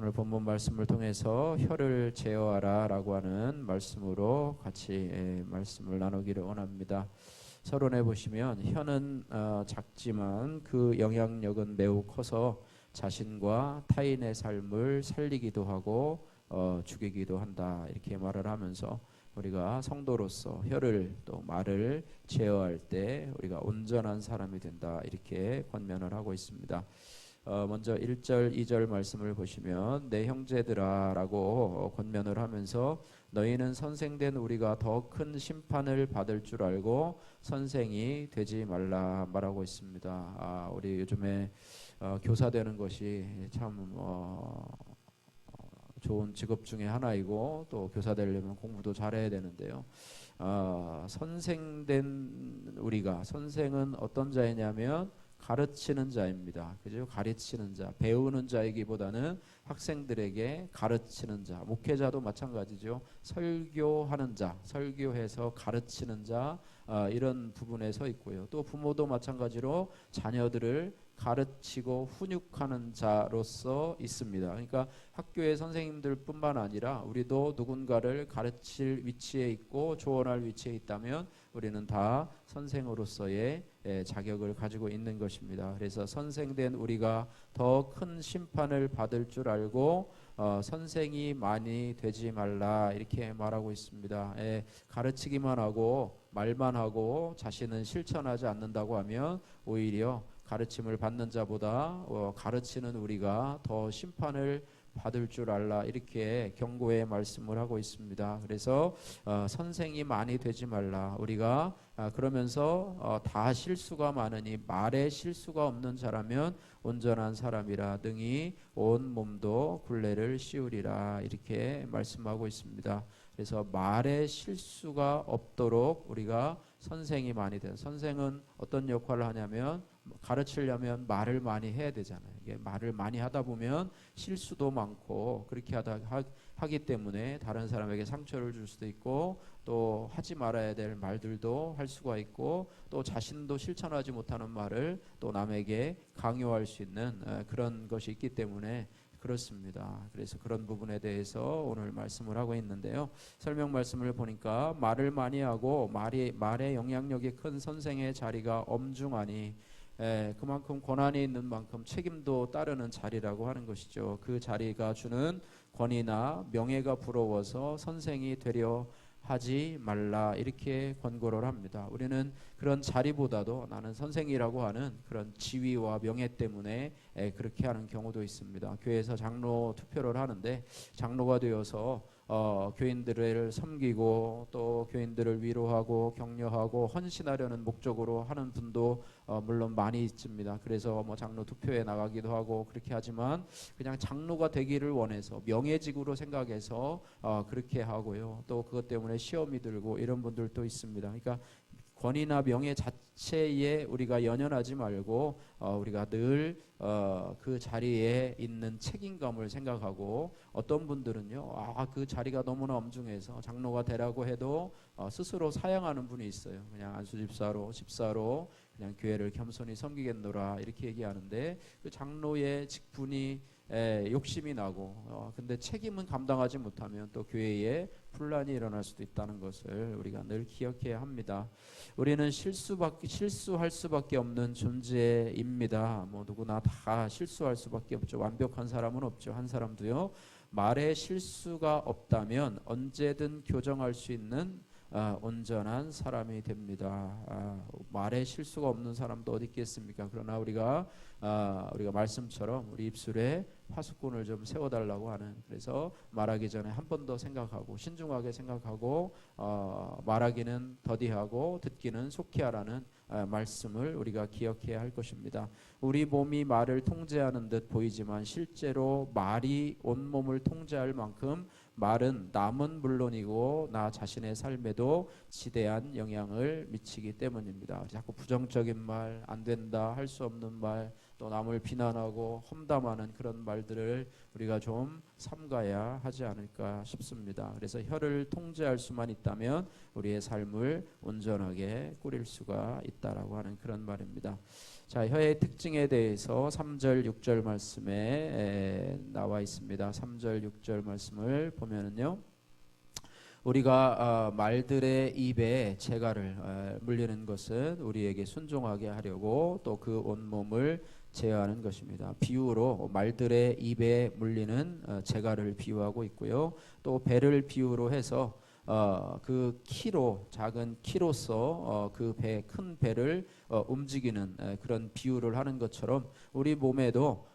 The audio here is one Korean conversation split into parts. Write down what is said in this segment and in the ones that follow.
오늘 본문 말씀을 통해서 혀를 제어하라 라고 하는 말씀으로 같이 말씀을 나누기를 원합니다. 서론에 보시면 혀는 작지만 그 영향력은 매우 커서 자신과 타인의 삶을 살리기도 하고 죽이기도 한다, 이렇게 말을 하면서 우리가 성도로서 혀를 또 말을 제어할 때 우리가 온전한 사람이 된다, 이렇게 권면을 하고 있습니다. 먼저 1절 2절 말씀을 보시면 내 형제들아 라고 권면을 하면서 너희는 선생된 우리가 더 큰 심판을 받을 줄 알고 선생이 되지 말라 말하고 있습니다. 우리 요즘에 교사 되는 것이 참 좋은 직업 중에 하나이고, 또 교사 되려면 공부도 잘해야 되는데요. 선생된 우리가, 선생은 어떤 자이냐면 가르치는 자입니다. 그죠? 가르치는 자, 배우는 자이기보다는 학생들에게 가르치는 자. 목회자도 마찬가지죠. 설교하는 자, 설교해서 가르치는 자, 이런 부분에 서 있고요. 또 부모도 마찬가지로 자녀들을 가르치고 훈육하는 자로서 있습니다. 그러니까 학교의 선생님들 뿐만 아니라 우리도 누군가를 가르칠 위치에 있고 조언할 위치에 있다면 우리는 다 선생으로서의 자격을 가지고 있는 것입니다. 그래서 선생된 우리가 더 큰 심판을 받을 줄 알고 선생이 많이 되지 말라, 이렇게 말하고 있습니다. 가르치기만 하고 말만 하고 자신은 실천하지 않는다고 하면 오히려 가르침을 받는 자보다 가르치는 우리가 더 심판을 받을 줄 알라, 이렇게 경고의 말씀을 하고 있습니다. 그래서 선생이 많이 되지 말라. 우리가 그러면서 다 실수가 많으니 말에 실수가 없는 자라면 온전한 사람이라 능히 온 몸도 굴레를 씌우리라, 이렇게 말씀하고 있습니다. 그래서 말에 실수가 없도록 우리가 선생이 많이 된, 선생은 어떤 역할을 하냐면 가르치려면 말을 많이 해야 되잖아요. 이게 말을 많이 하다 보면 실수도 많고, 그렇게 하기 때문에 다른 사람에게 상처를 줄 수도 있고, 또 하지 말아야 될 말들도 할 수가 있고, 또 자신도 실천하지 못하는 말을 또 남에게 강요할 수 있는 그런 것이 있기 때문에 그렇습니다. 그래서 그런 부분에 대해서 오늘 말씀을 하고 있는데요. 설명 말씀을 보니까 말을 많이 하고 말의 영향력이 큰 선생의 자리가 엄중하니, 그만큼 권한이 있는 만큼 책임도 따르는 자리라고 하는 것이죠. 그 자리가 주는 권위나 명예가 부러워서 선생이 되려 하지 말라, 이렇게 권고를 합니다. 우리는 그런 자리보다도 나는 선생이라고 하는 그런 지위와 명예 때문에 그렇게 하는 경우도 있습니다. 교회에서 장로 투표를 하는데 장로가 되어서 교인들을 섬기고 또 교인들을 위로하고 격려하고 헌신하려는 목적으로 하는 분도 물론 많이 있습니다. 그래서 장로 투표에 나가기도 하고 그렇게 하지만 그냥 장로가 되기를 원해서 명예직으로 생각해서 그렇게 하고요. 또 그것 때문에 시험이 들고 이런 분들도 있습니다. 그러니까 권위나 명예 자체에 우리가 연연하지 말고 우리가 늘 그 자리에 있는 책임감을 생각하고, 어떤 분들은요, 그 자리가 너무나 엄중해서 장로가 되라고 해도 스스로 사양하는 분이 있어요. 그냥 안수집사로 집사로 그냥 교회를 겸손히 섬기겠노라, 이렇게 얘기하는데 그 장로의 직분이 욕심이 나고 근데 책임은 감당하지 못하면 또 교회에 분란이 일어날 수도 있다는 것을 우리가 늘 기억해야 합니다. 우리는 실수할 수밖에 없는 존재입니다. 누구나 다 실수할 수밖에 없죠. 완벽한 사람은 없죠. 한 사람도요. 말에 실수가 없다면 언제든 교정할 수 있는 온전한 사람이 됩니다. 말에 실수가 없는 사람도 어디 있겠습니까? 그러나 우리가 말씀처럼 우리 입술에 파수꾼을 좀 세워달라고 하는, 그래서 말하기 전에 한 번 더 생각하고 신중하게 생각하고 말하기는 더디하고 듣기는 속히 하라는 말씀을 우리가 기억해야 할 것입니다. 우리 몸이 말을 통제하는 듯 보이지만 실제로 말이 온몸을 통제할 만큼 말은 남은 물론이고 나 자신의 삶에도 지대한 영향을 미치기 때문입니다. 자꾸 부정적인 말, 안 된다, 할 수 없는 말, 또 남을 비난하고 험담하는 그런 말들을 우리가 좀 삼가야 하지 않을까 싶습니다. 그래서 혀를 통제할 수만 있다면 우리의 삶을 온전하게 꾸릴 수가 있다라고 하는 그런 말입니다. 자, 혀의 특징에 대해서 3절 6절 말씀에 나와 있습니다. 3절 6절 말씀을 보면은요. 우리가 말들의 입에 재갈을 물리는 것은 우리에게 순종하게 하려고 또 그 온몸을 제어하는 것입니다. 비유로 말들의 입에 물리는 재갈을 비유하고 있고요. 또 배를 비유로 해서 그 키로 작은 키로서 그 배 큰 배를 움직이는 그런 비유를 하는 것처럼 우리 몸에도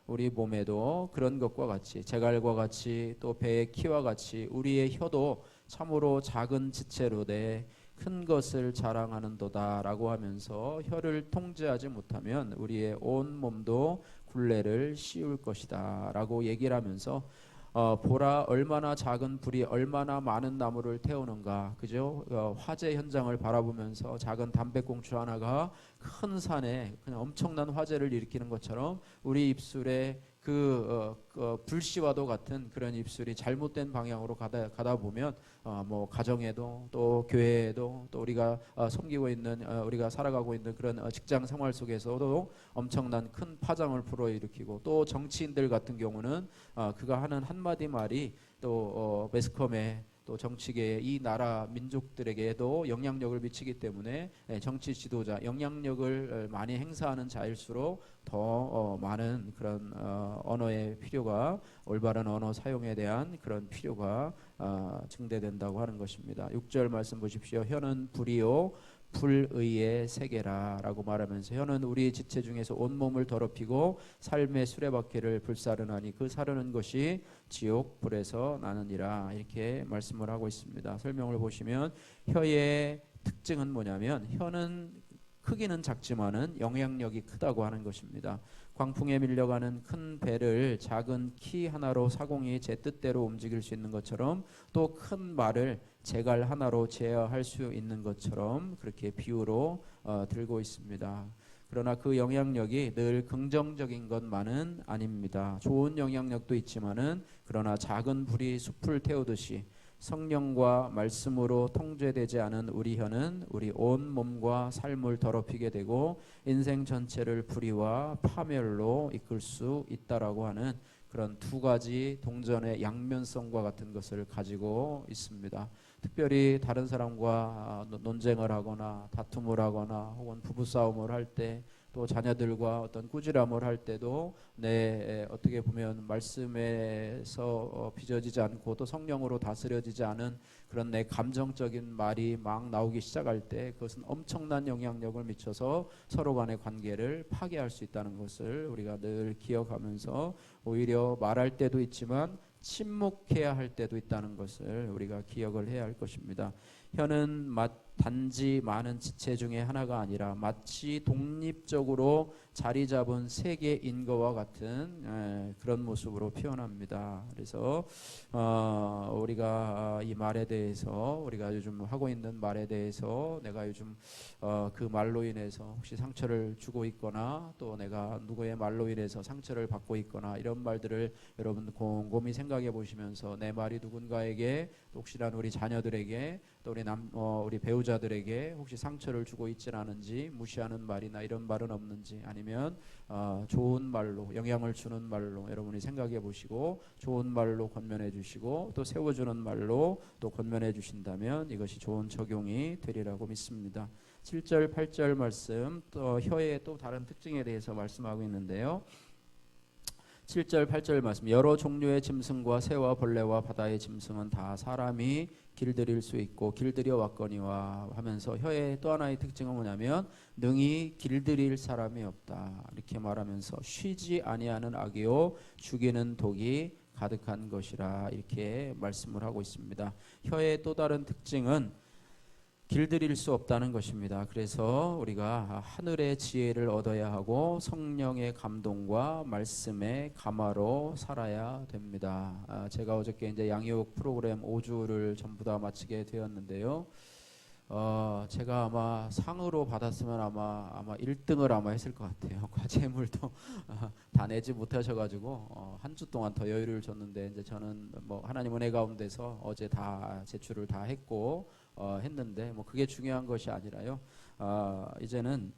그런 것과 같이 재갈과 같이 또 배의 키와 같이 우리의 혀도 참으로 작은 지체로 돼 큰 것을 자랑하는도다라고 하면서 혀를 통제하지 못하면 우리의 온 몸도 굴레를 씌울 것이다라고 얘기를 하면서 보라 얼마나 작은 불이 얼마나 많은 나무를 태우는가, 그죠? 화재 현장을 바라보면서 작은 담배꽁초 하나가 큰 산에 그냥 엄청난 화재를 일으키는 것처럼 우리 입술에 불씨와도 같은 그런 입술이 잘못된 방향으로 가다 보면 뭐 가정에도 또 교회에도 또 우리가 섬기고 있는 우리가 살아가고 있는 그런 직장 생활 속에서도 엄청난 큰 파장을 불어일으키고 또 정치인들 같은 경우는 그가 하는 한마디 말이 또 매스컴에 또 정치계의 이 나라 민족들에게도 영향력을 미치기 때문에 정치 지도자 영향력을 많이 행사하는 자일수록 더 많은 그런 언어의 필요가 올바른 언어 사용에 대한 그런 필요가 증대된다고 하는 것입니다. 6절 말씀 보십시오. 혀는 불이요 불의의 세계라라고 말하면서 혀는 우리 지체 중에서 온몸을 더럽히고 삶의 수레바퀴를 불사르나니 그 사르는 것이 지옥 불에서 나느니라 이렇게 말씀을 하고 있습니다. 설명을 보시면 혀의 특징은 뭐냐면 혀는 크기는 작지만은 영향력이 크다고 하는 것입니다. 광풍에 밀려가는 큰 배를 작은 키 하나로 사공이 제 뜻대로 움직일 수 있는 것처럼 또 큰 말을 재갈 하나로 제어할 수 있는 것처럼 그렇게 비유로 들고 있습니다. 그러나 그 영향력이 늘 긍정적인 것만은 아닙니다. 좋은 영향력도 있지만은 그러나 작은 불이 숲을 태우듯이 성령과 말씀으로 통제되지 않은 우리 혀는 우리 온 몸과 삶을 더럽히게 되고 인생 전체를 불의와 파멸로 이끌 수 있다라고 하는 그런 두 가지 동전의 양면성과 같은 것을 가지고 있습니다. 특별히 다른 사람과 논쟁을 하거나 다툼을 하거나 혹은 부부싸움을 할 때 또 자녀들과 어떤 꾸지람을 할 때도 내 어떻게 보면 말씀에서 빚어지지 않고 또 성령으로 다스려지지 않은 그런 내 감정적인 말이 막 나오기 시작할 때 그것은 엄청난 영향력을 미쳐서 서로 간의 관계를 파괴할 수 있다는 것을 우리가 늘 기억하면서 오히려 말할 때도 있지만 침묵해야 할 때도 있다는 것을 우리가 기억을 해야 할 것입니다. 혀는 단지 많은 지체 중에 하나가 아니라 마치 독립적으로 자리 잡은 세계인 것과 같은 그런 모습으로 표현합니다. 그래서 우리가 이 말에 대해서 우리가 요즘 하고 있는 말에 대해서 내가 요즘 그 말로 인해서 혹시 상처를 주고 있거나 또 내가 누구의 말로 인해서 상처를 받고 있거나 이런 말들을 여러분 곰곰이 생각해 보시면서 내 말이 누군가에게 혹시나 우리 자녀들에게 또 우리 배우자들에게 혹시 상처를 주고 있지는 않은지 무시하는 말이나 이런 말은 없는지 아니면 좋은 말로 영향을 주는 말로 여러분이 생각해 보시고 좋은 말로 권면해 주시고 또 세워주는 말로 또 권면해 주신다면 이것이 좋은 적용이 되리라고 믿습니다. 7절 8절 말씀 또 혀의 또 다른 특징에 대해서 말씀하고 있는데요. 7절 8절 말씀 여러 종류의 짐승과 새와 벌레와 바다의 짐승은 다 사람이 길들일 수 있고 길들여 왔거니와 하면서 혀의 또 하나의 특징은 뭐냐면 능히 길들일 사람이 없다 이렇게 말하면서 쉬지 아니하는 악이요 죽이는 독이 가득한 것이라 이렇게 말씀을 하고 있습니다. 혀의 또 다른 특징은 길들일 수 없다는 것입니다. 그래서 우리가 하늘의 지혜를 얻어야 하고 성령의 감동과 말씀의 감화로 살아야 됩니다. 제가 어저께 이제 양육 프로그램 5주를 전부 다 마치게 되었는데요. 제가 아마 상으로 받았으면 아마 1등을 아마 했을 것 같아요. 과제물도 다 내지 못하셔가지고 한 주 동안 더 여유를 줬는데 이제 저는 뭐 하나님 은혜 가운데서 어제 다 제출을 다 했고 했는데 뭐 그게 중요한 것이 아니라요. 이제는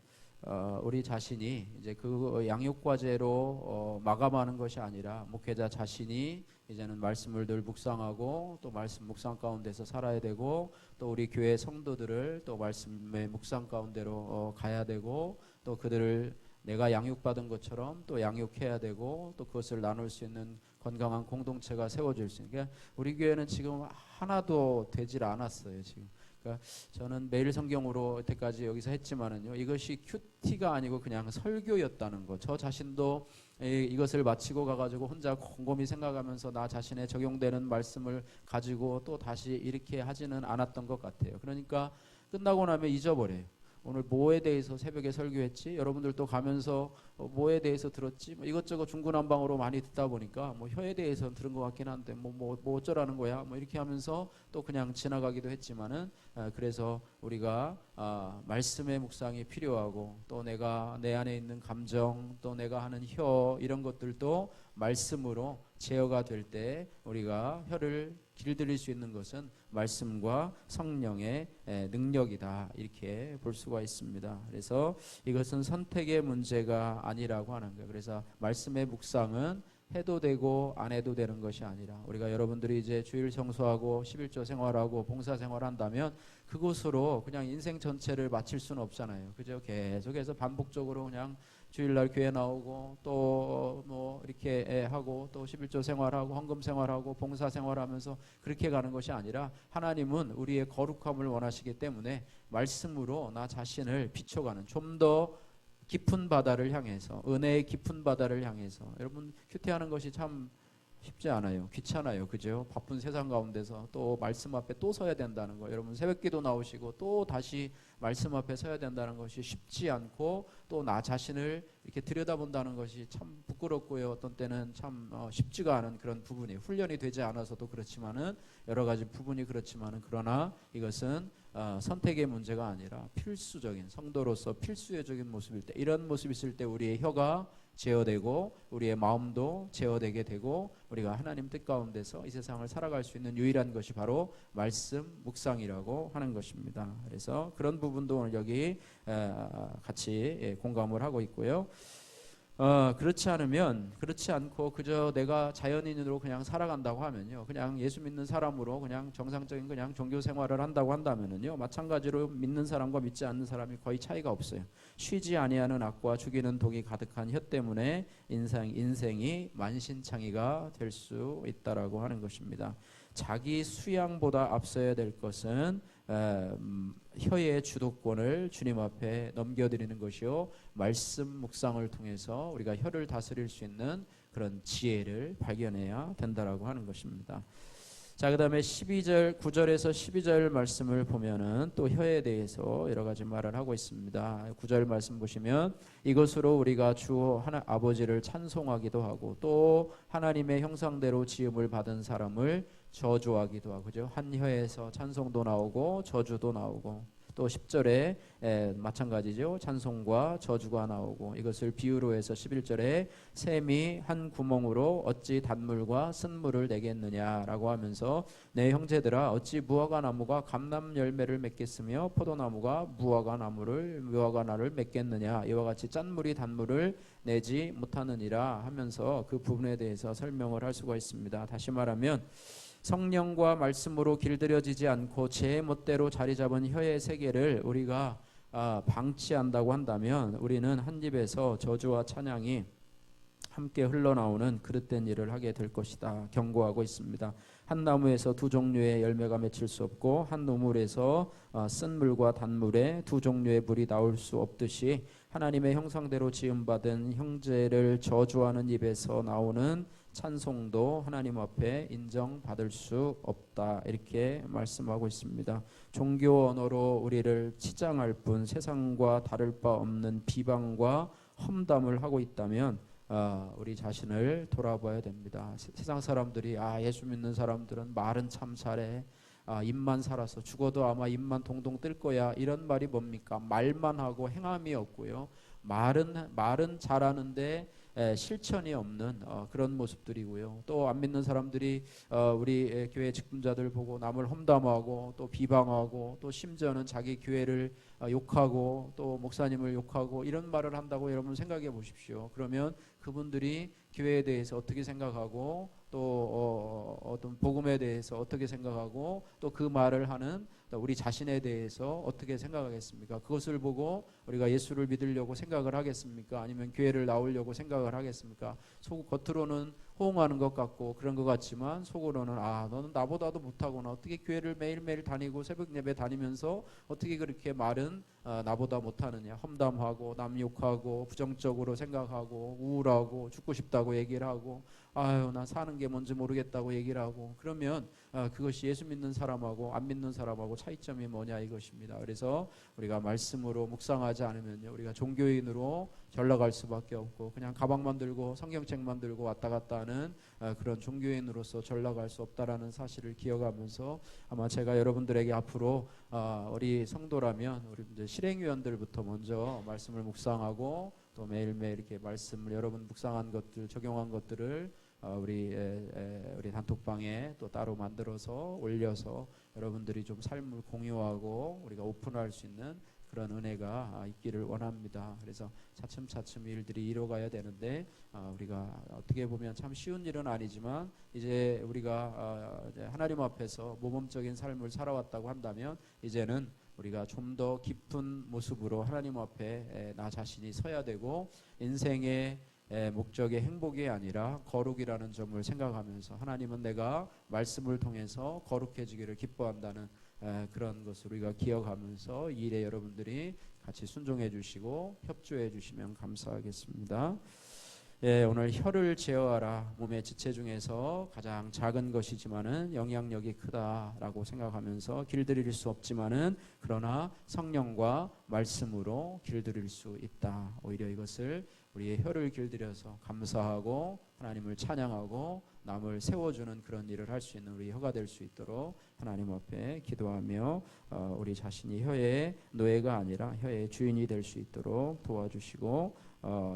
우리 자신이 이제 그 양육 과제로 마감하는 것이 아니라 목회자 자신이 이제는 말씀을 늘 묵상하고 또 말씀 묵상 가운데서 살아야 되고 또 우리 교회 성도들을 또 말씀의 묵상 가운데로 가야 되고 또 그들을 내가 양육받은 것처럼 또 양육해야 되고 또 그것을 나눌 수 있는 건강한 공동체가 세워질 수 있는. 그러니까 우리 교회는 지금 하나도 되질 않았어요. 지금. 그러니까 저는 매일 성경으로 여태까지 여기서 했지만은요, 이것이 큐티가 아니고 그냥 설교였다는 거. 저 자신도 이것을 마치고 가가지고 혼자 곰곰이 생각하면서 나 자신에 적용되는 말씀을 가지고 또 다시 이렇게 하지는 않았던 것 같아요. 그러니까 끝나고 나면 잊어버려요. 오늘 뭐에 대해서 새벽에 설교했지? 여러분들도 가면서 뭐에 대해서 들었지? 뭐 이것저것 중구난방으로 많이 듣다 보니까 뭐 혀에 대해서 들은 것 같긴 한데 뭐 어쩌라는 거야? 뭐 이렇게 하면서 또 그냥 지나가기도 했지만은 그래서 우리가 말씀의 묵상이 필요하고 또 내가 내 안에 있는 감정 또 내가 하는 혀 이런 것들도 말씀으로 제어가 될 때 우리가 혀를 길들일 수 있는 것은 말씀과 성령의 능력이다 이렇게 볼 수가 있습니다. 그래서 이것은 선택의 문제가 아니라고 하는 거예요. 그래서 말씀의 묵상은 해도 되고 안 해도 되는 것이 아니라 우리가 여러분들이 이제 주일 성수하고 11조 생활하고 봉사 생활한다면 그곳으로 그냥 인생 전체를 마칠 수는 없잖아요. 그죠? 계속해서 반복적으로 그냥 주일날 교회 나오고 또 뭐 이렇게 하고 또 11조 생활하고 헌금 생활하고 봉사 생활하면서 그렇게 가는 것이 아니라 하나님은 우리의 거룩함을 원하시기 때문에 말씀으로 나 자신을 비춰가는 좀 더 깊은 바다를 향해서 은혜의 깊은 바다를 향해서 여러분 큐티하는 것이 참 쉽지 않아요. 귀찮아요. 그죠? 바쁜 세상 가운데서 또 말씀 앞에 또 서야 된다는 거. 여러분 새벽기도 나오시고 또 다시 말씀 앞에 서야 된다는 것이 쉽지 않고 또 나 자신을 이렇게 들여다본다는 것이 참 부끄럽고요. 어떤 때는 참 쉽지가 않은 그런 부분이 훈련이 되지 않아서도 그렇지만은 여러 가지 부분이 그렇지만은 그러나 이것은 선택의 문제가 아니라 필수적인 성도로서 필수적인 모습일 때 이런 모습이 있을 때 우리의 혀가 제어되고 우리의 마음도 제어되게 되고 우리가 하나님 뜻 가운데서 이 세상을 살아갈 수 있는 유일한 것이 바로 말씀 묵상이라고 하는 것입니다. 그래서 그런 부분도 오늘 여기 같이 공감을 하고 있고요. 그렇지 않고 그저 내가 자연인으로 그냥 살아간다고 하면요, 그냥 예수 믿는 사람으로 그냥 정상적인 그냥 종교 생활을 한다고 한다면은요, 마찬가지로 믿는 사람과 믿지 않는 사람이 거의 차이가 없어요. 쉬지 아니하는 악과 죽이는 독이 가득한 혀 때문에 인생이 만신창이가 될 수 있다라고 하는 것입니다. 자기 수양보다 앞서야 될 것은 혀의 주도권을 주님 앞에 넘겨드리는 것이요, 말씀 묵상을 통해서 우리가 혀를 다스릴 수 있는 그런 지혜를 발견해야 된다라고 하는 것입니다. 자, 그다음에 9절에서 12절 말씀을 보면은 또 혀에 대해서 여러 가지 말을 하고 있습니다. 9절 말씀 보시면 이것으로 우리가 주 아버지를 찬송하기도 하고 또 하나님의 형상대로 지음을 받은 사람을 저주하기도 하고, 그죠? 한 혀에서 찬송도 나오고 저주도 나오고 또 10절에 마찬가지죠. 찬송과 저주가 나오고 이것을 비유로 해서 11절에 샘이 한 구멍으로 어찌 단물과 쓴물을 내겠느냐라고 하면서 내 형제들아 어찌 무화과 나무가 감람 열매를 맺겠으며 포도나무가 무화과 나를 맺겠느냐 이와 같이 짠물이 단물을 내지 못하느니라 하면서 그 부분에 대해서 설명을 할 수가 있습니다. 다시 말하면 성령과 말씀으로 길들여지지 않고 제 멋대로 자리 잡은 혀의 세계를 우리가 방치한다고 한다면 우리는 한 입에서 저주와 찬양이 함께 흘러나오는 그릇된 일을 하게 될 것이다 경고하고 있습니다. 한 나무에서 두 종류의 열매가 맺힐 수 없고 한 우물에서 쓴 물과 단물에 두 종류의 물이 나올 수 없듯이 하나님의 형상대로 지음받은 형제를 저주하는 입에서 나오는 찬송도 하나님 앞에 인정받을 수 없다 이렇게 말씀하고 있습니다. 종교 언어로 우리를 치장할 뿐 세상과 다를 바 없는 비방과 험담을 하고 있다면 우리 자신을 돌아봐야 됩니다. 세상 사람들이 예수 믿는 사람들은 말은 참 잘해, 입만 살아서 죽어도 아마 입만 동동 뜰 거야, 이런 말이 뭡니까? 말만 하고 행함이 없고요. 말은 잘하는데 실천이 없는 그런 모습들이고요. 또 안 믿는 사람들이 우리 교회 직분자들 보고 남을 험담하고 또 비방하고 또 심지어는 자기 교회를 욕하고 또 목사님을 욕하고 이런 말을 한다고 여러분 생각해 보십시오. 그러면 그분들이 교회에 대해서 어떻게 생각하고 또 어떤 복음에 대해서 어떻게 생각하고 또 그 말을 하는 우리 자신에 대해서 어떻게 생각하겠습니까? 그것을 보고 우리가 예수를 믿으려고 생각을 하겠습니까? 아니면 교회를 나오려고 생각을 하겠습니까? 겉으로는 호응하는 것 같고 그런 것 같지만 속으로는 너는 나보다도 못하구나. 어떻게 교회를 매일매일 다니고 새벽 예배 다니면서 어떻게 그렇게 말은 나보다 못하느냐. 험담하고 남 욕하고 부정적으로 생각하고 우울하고 죽고 싶다고 얘기를 하고 나 사는 게 뭔지 모르겠다고 얘기를 하고 그러면 그것이 예수 믿는 사람하고 안 믿는 사람하고 차이점이 뭐냐 이것입니다. 그래서 우리가 말씀으로 묵상하지 않으면요, 우리가 종교인으로 전락할 수밖에 없고 그냥 가방만 들고 성경책만 들고 왔다 갔다 하는 그런 종교인으로서 전락할 수 없다라는 사실을 기억하면서 아마 제가 여러분들에게 앞으로 우리 성도라면 우리 이제 실행위원들부터 먼저 말씀을 묵상하고 또 매일매일 이렇게 말씀을 여러분 묵상한 것들 적용한 것들을 우리 단톡방에 또 따로 만들어서 올려서 여러분들이 좀 삶을 공유하고 우리가 오픈할 수 있는 그런 은혜가 있기를 원합니다. 그래서 차츰차츰 일들이 이뤄가야 되는데 우리가 어떻게 보면 참 쉬운 일은 아니지만 이제 우리가 이제 하나님 앞에서 모범적인 삶을 살아왔다고 한다면 이제는 우리가 좀 더 깊은 모습으로 하나님 앞에 나 자신이 서야 되고 인생의 목적의 행복이 아니라 거룩이라는 점을 생각하면서 하나님은 내가 말씀을 통해서 거룩해지기를 기뻐한다는 그런 것을 우리가 기억하면서 이 일에 여러분들이 같이 순종해 주시고 협조해 주시면 감사하겠습니다. 오늘 혀를 제어하라. 몸의 지체 중에서 가장 작은 것이지만은 영향력이 크다라고 생각하면서 길들일 수 없지만은 그러나 성령과 말씀으로 길들일 수 있다. 오히려 이것을 우리의 혀를 길들여서 감사하고 하나님을 찬양하고 남을 세워주는 그런 일을 할 수 있는 우리 혀가 될 수 있도록 하나님 앞에 기도하며 우리 자신이 혀의 노예가 아니라 혀의 주인이 될 수 있도록 도와주시고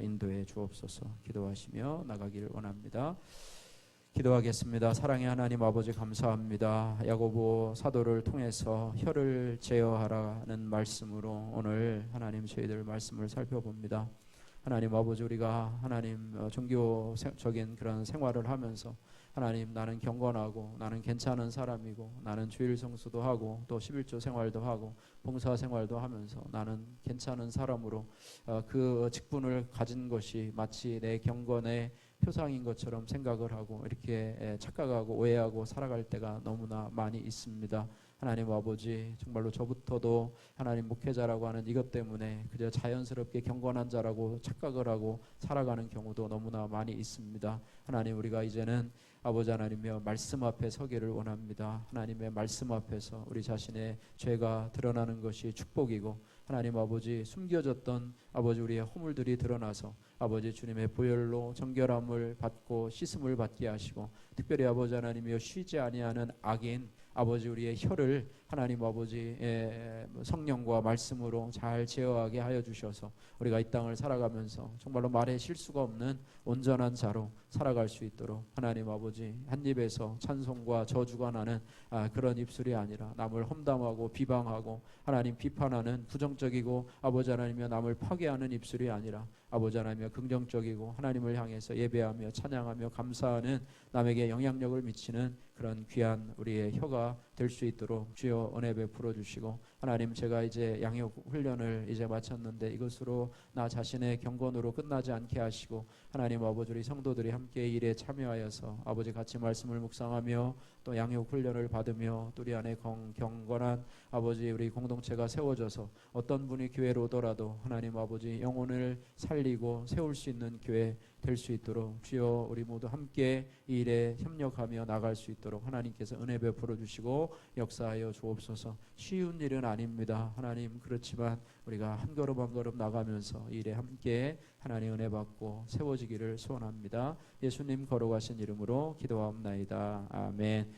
인도해 주옵소서. 기도하시며 나가기를 원합니다. 기도하겠습니다. 사랑의 하나님 아버지 감사합니다. 야고보 사도를 통해서 혀를 제어하라는 말씀으로 오늘 하나님 저희들 말씀을 살펴봅니다. 하나님 아버지 우리가 하나님 종교적인 그런 생활을 하면서 하나님 나는 경건하고 나는 괜찮은 사람이고 나는 주일 성수도 하고 또 11조 생활도 하고 봉사 생활도 하면서 나는 괜찮은 사람으로 그 직분을 가진 것이 마치 내 경건의 표상인 것처럼 생각을 하고 이렇게 착각하고 오해하고 살아갈 때가 너무나 많이 있습니다. 하나님 아버지 정말로 저부터도 하나님 목회자라고 하는 이것 때문에 그저 자연스럽게 경건한 자라고 착각을 하고 살아가는 경우도 너무나 많이 있습니다. 하나님 우리가 이제는 아버지 하나님의 말씀 앞에 서기를 원합니다. 하나님의 말씀 앞에서 우리 자신의 죄가 드러나는 것이 축복이고 하나님 아버지 숨겨졌던 아버지 우리의 허물들이 드러나서 아버지 주님의 보혈로 정결함을 받고 씻음을 받게 하시고 특별히 아버지 하나님이여 쉬지 아니하는 악인 아버지 우리의 혀를 하나님 아버지의 성령과 말씀으로 잘 제어하게 하여 주셔서 우리가 이 땅을 살아가면서 정말로 말에 실수가 없는 온전한 자로 살아갈 수 있도록 하나님 아버지 한 입에서 찬송과 저주가 나는 그런 입술이 아니라 남을 험담하고 비방하고 하나님 비판하는 부정적이고 아버지 하나님이여 남을 파괴하는 입술이 아니라 아버지 하나님이여 긍정적이고 하나님을 향해서 예배하며 찬양하며 감사하는 남에게 영향력을 미치는 그런 귀한 우리의 혀가 될 수 있도록 주여 은혜 베풀어 주시고 하나님 제가 이제 양육 훈련을 이제 마쳤는데 이것으로 나 자신의 경건으로 끝나지 않게 하시고 하나님 아버지 우리 성도들이 함께 일에 참여하여서 아버지 같이 말씀을 묵상하며 또 양육 훈련을 받으며 또 우리 안에 경건한 아버지 우리 공동체가 세워져서 어떤 분이 교회로 오더라도 하나님 아버지 영혼을 살리고 세울 수 있는 교회 될 수 있도록 주여 우리 모두 함께 이 일에 협력하며 나갈 수 있도록 하나님께서 은혜 베풀어 주시고 역사하여 주옵소서. 쉬운 일은 아닙니다. 하나님 그렇지만 우리가 한 걸음 한 걸음 나가면서 이 일에 함께 하나님 은혜 받고 세워지기를 소원합니다. 예수님 거룩하신 이름으로 기도하옵나이다. 아멘.